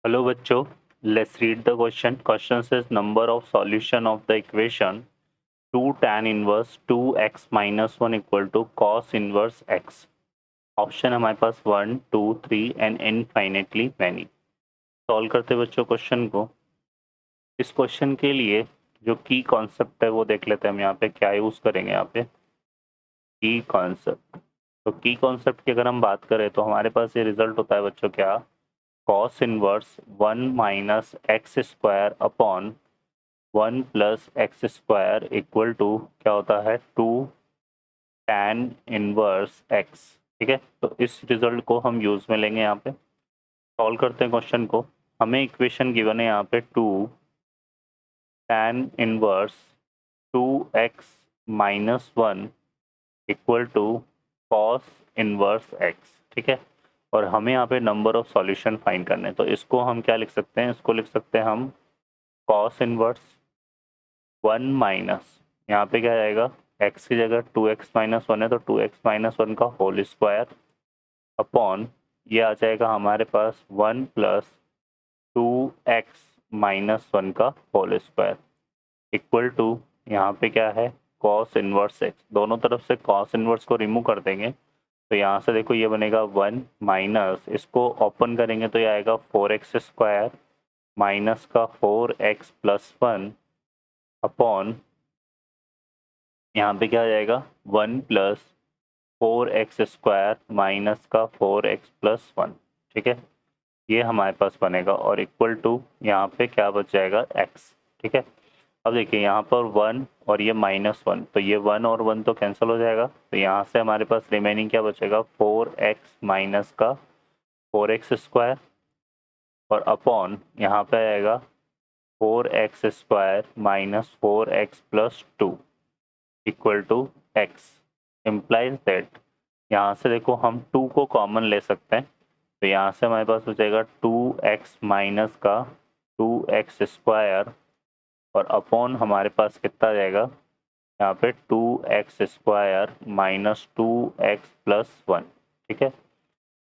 Hello बच्चों, let's read the question. Question says number of solution of the equation 2 tan inverse 2x minus 1 equal to cos inverse x. Option हमारे पास 1, 2, 3 and infinitely many. Solve करते बच्चों question को. इस question के लिए जो की कॉन्सेप्ट है वो देख लेते हैं हम. यहाँ पे क्या यूज़ करेंगे. यहाँ पे की कॉन्सेप्ट. तो की कॉन्सेप्ट की अगर हम बात करें तो हमारे पास ये रिजल्ट होता है बच्चों क्या, cos inverse 1 minus x square upon 1 plus x square equal to क्या होता है 2 tan इनवर्स x. ठीक है, तो इस रिजल्ट को हम यूज में लेंगे. यहाँ पे सॉल्व करते हैं क्वेश्चन को. हमें इक्वेशन गिवन है यहाँ पे 2 tan inverse 2x minus 1 equal to cos inverse x. ठीक है, और हमें यहाँ पे नंबर ऑफ सॉल्यूशन फाइंड करने हैं. तो इसको हम क्या लिख सकते हैं, इसको लिख सकते हैं हम cos इनवर्स 1 माइनस, यहाँ पे क्या आएगा, x की जगह 2x माइनस 1 है तो 2x माइनस 1 का होल स्क्वायर अपॉन ये आ जाएगा हमारे पास 1 प्लस 2x माइनस 1 का होल स्क्वायर इक्वल टू यहाँ पे क्या है cos इनवर्स x. दोनों तरफ से cos इनवर्स को रिमूव कर देंगे तो यहाँ से देखो ये बनेगा 1 माइनस, इसको ओपन करेंगे तो ये आएगा 4x स्क्वायर माइनस का 4x प्लस 1 अपॉन यहाँ पे क्या आ जाएगा 1 प्लस 4x स्क्वायर माइनस का 4x प्लस 1. ठीक है, ये हमारे पास बनेगा और इक्वल टू यहाँ पे क्या बच जाएगा x. ठीक है, अब देखिए यहाँ पर 1 और ये माइनस 1 तो ये 1 और 1 तो कैंसिल हो जाएगा. तो यहाँ से हमारे पास रिमेनिंग क्या बचेगा 4x माइनस का 4x स्क्वायर और अपॉन यहाँ पे आएगा 4x square minus 4x plus 2 equal to x. Implies that यहाँ से देखो हम 2 को कॉमन ले सकते हैं तो यहाँ से हमारे पास हो जाएगा 2x माइनस का 2x स्क्वायर और अपॉन हमारे पास कितना जाएगा यहाँ पे 2x square minus 2x plus 1. ठीक है,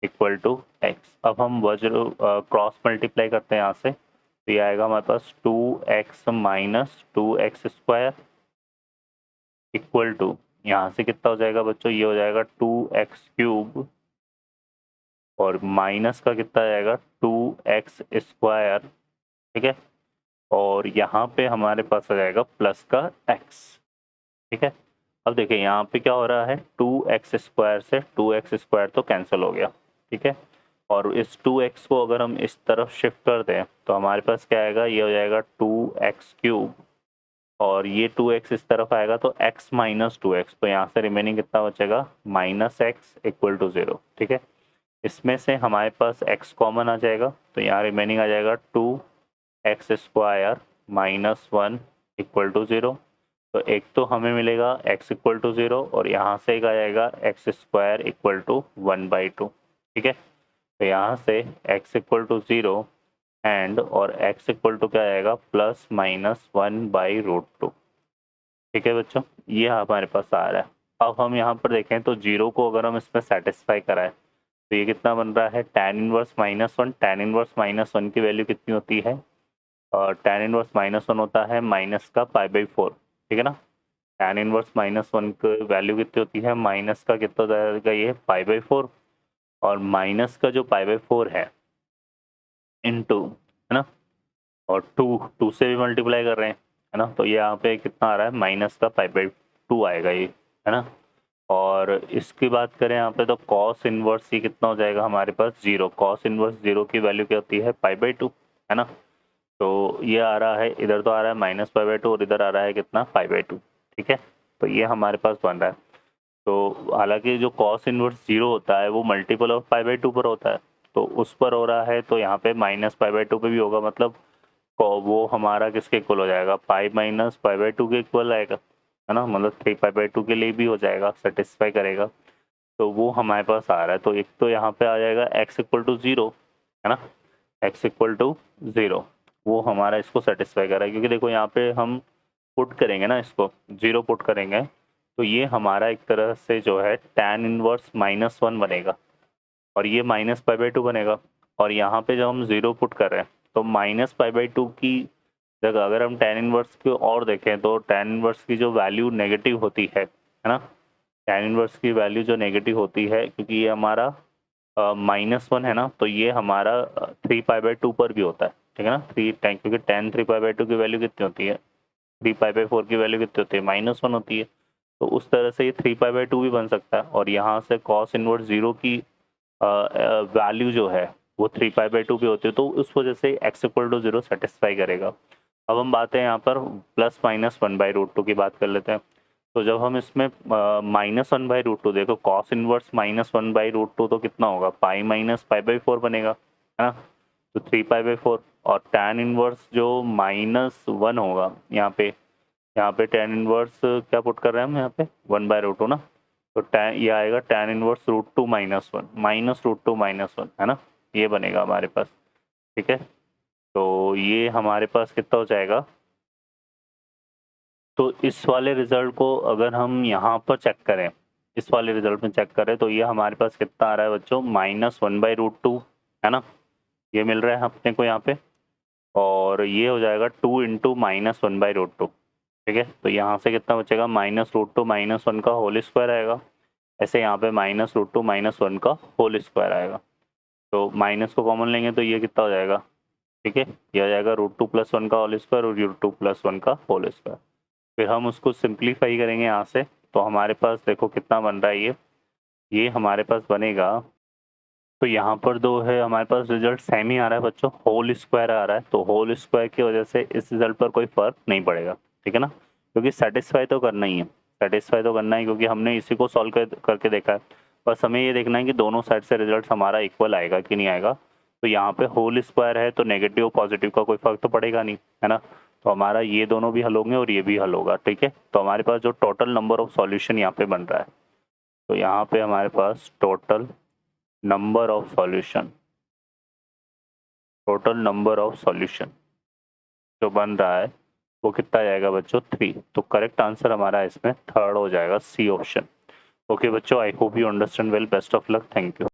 इक्वल टू x. अब हम वज्र क्रॉस मल्टीप्लाई करते हैं यहाँ से तो ये आएगा हमारे पास 2x minus 2x square equal to यहाँ से कितना हो जाएगा बच्चों, ये हो जाएगा 2x क्यूब और माइनस का कितना आएगा 2x स्क्वायर. ठीक है, और यहाँ पे हमारे पास आ जाएगा प्लस का x. ठीक है, अब देखिए यहाँ पे क्या हो रहा है 2x स्क्वायर से 2x स्क्वायर तो कैंसिल हो गया. ठीक है, और इस 2x को अगर हम इस तरफ शिफ्ट कर दें तो हमारे पास क्या आएगा, ये हो जाएगा 2x क्यूब और ये 2x इस तरफ आएगा तो x माइनस 2x. तो यहाँ से रिमेनिंग कितना बचेगा माइनस एक्स इक्वल टू 0. ठीक है, इसमें से हमारे पास x कॉमन आ जाएगा तो यहाँ रिमेनिंग आ जाएगा 2x square minus 1 equal to 0. तो एक तो हमें मिलेगा x इक्वल टू 0 और यहाँ से एक आ जाएगा एक्स स्क्वायर इक्वल टू 1/2. ठीक है, तो यहाँ से x इक्वल टू 0 एंड और x इक्वल टू क्या आएगा प्लस माइनस 1/√2. ठीक है बच्चों, ये हमारे पास आ रहा है. अब हम यहाँ पर देखें तो 0 को अगर हम इसमें सेटिस्फाई कराएं तो ये कितना बन रहा है tan इनवर्स -1. tan इनवर्स -1 की वैल्यू कितनी होती है, और tan इनवर्स -1 होता है माइनस का π/4. ठीक है ना, tan इनवर्स -1 की वैल्यू कितनी होती है, माइनस का कितना जाएगा ये π/4 और माइनस का जो π/4 है इनटू, है ना, और 2 से भी मल्टीप्लाई कर रहे हैं, है ना, तो ये यहाँ पे कितना आ रहा है माइनस का π/2 आएगा ये, है ना. और इसकी बात करें यहाँ पे तो cos इनवर्स ही कितना हो जाएगा हमारे पास 0. cos इनवर्स 0 की वैल्यू क्या होती है π/2, है ना. तो ये आ रहा है, इधर तो आ रहा है माइनस π/2 और इधर आ रहा है कितना π/2. ठीक है, तो ये हमारे पास बन रहा है. तो हालांकि जो cos इनवर्स 0 होता है वो मल्टीपल ऑफ π/2 पर होता है तो उस पर हो रहा है तो यहाँ पे माइनस π/2 पे भी होगा, मतलब वो हमारा किसके इक्वल हो जाएगा पाई माइनस π/2 के इक्वल आएगा, है ना, मतलब 3π/2 के लिए भी हो जाएगा, सेटिस्फाई करेगा. तो वो हमारे पास आ रहा है. तो एक तो यहाँ पे आ जाएगा x इक्वल टू 0, है ना, x इक्वल टू 0 वो हमारा इसको सेटिस्फाई कर रहा है क्योंकि देखो यहाँ पे हम पुट करेंगे ना, इसको 0 पुट करेंगे तो ये हमारा एक तरह से जो है tan इनवर्स -1 बनेगा और ये माइनस π/2 बनेगा. और यहाँ पे जब हम 0 पुट कर रहे हैं तो -π/2 की जगह अगर हम tan इनवर्स की और देखें तो tan इनवर्स की जो वैल्यू नेगेटिव होती है ना, tan इनवर्स की वैल्यू जो नेगेटिव होती है क्योंकि ये हमारा -1 है ना, तो ये हमारा 3π/2 पर भी होता है, ठीक है ना। क्योंकि tan 3π/2 की वैल्यू कितनी होती है, 3π/4 की वैल्यू कितनी होती है, -1 होती है। तो उस तरह से ये 3π/2 भी बन सकता है और यहाँ से cos इनवर्स 0 की वैल्यू जो है वो 3π/2 भी होती है, तो उस वजह से x=0 सेटिस्फाई करेगा। अब हम बात है यहाँ पर +-1/√2 की बात कर लेते हैं। तो जब हम इसमें -1/√2 देखो cos इनवर्स -1/√2 तो कितना होगा, पाई माइनस π/4 बनेगा, है ना। तो 3π/4 और tan इनवर्स जो -1 होगा यहाँ पे tan इनवर्स क्या पुट कर रहे हैं हम यहाँ पे 1/√2 ना, तो tan ये आएगा tan इनवर्स √2 -1 -√2 -1 है ना, ये बनेगा हमारे पास, ठीक है। तो ये हमारे पास कितना हो जाएगा, तो इस वाले रिजल्ट को अगर हम यहाँ पर चेक करें, इस वाले रिजल्ट में चेक करें तो ये हमारे पास कितना आ रहा है बच्चों, -1/√2 है ना, ये मिल रहा है अपने को यहाँ पे, और ये हो जाएगा 2 × -1/√2, ठीक है। तो यहाँ से कितना बचेगा, -√2 -1 का होल स्क्वायर आएगा, ऐसे यहाँ पे -√2 -1 का होल स्क्वायर आएगा। तो माइनस को कॉमन लेंगे तो ये कितना हो जाएगा, ठीक है, ये आ जाएगा √2 + 1 का होल स्क्वायर और √2 + 1 का होल स्क्वायर। फिर हम उसको सिंप्लीफाई करेंगे यहाँ से, तो हमारे पास देखो कितना बन रहा है, ये हमारे पास बनेगा, तो यहाँ पर दो है हमारे पास रिजल्ट सेम ही आ रहा है बच्चों, होल स्क्वायर आ रहा है, तो होल स्क्वायर की वजह से इस रिजल्ट पर कोई फर्क नहीं पड़ेगा, ठीक है ना, क्योंकि सेटिस्फाई तो करना ही है, सेटिस्फाई तो करना है क्योंकि हमने इसी को सॉल्व करके देखा है। बस हमें ये देखना है कि दोनों साइड से रिजल्ट हमारा इक्वल आएगा कि नहीं आएगा। तो यहाँ पे होल स्क्वायर है तो नेगेटिव पॉजिटिव का कोई फर्क तो पड़ेगा नहीं, है ना। तो हमारा ये दोनों भी हल होंगे और ये भी हल होगा, ठीक है। तो हमारे पास जो टोटल नंबर ऑफ सॉल्यूशन यहाँ पे बन रहा है, तो यहाँ पे हमारे पास टोटल नंबर ऑफ सॉल्यूशन जो बन रहा है वो कितना जाएगा बच्चों, 3। तो करेक्ट आंसर हमारा इसमें थर्ड हो जाएगा, सी ऑप्शन। ओके बच्चों, I hope you understand well, best of luck, thank you.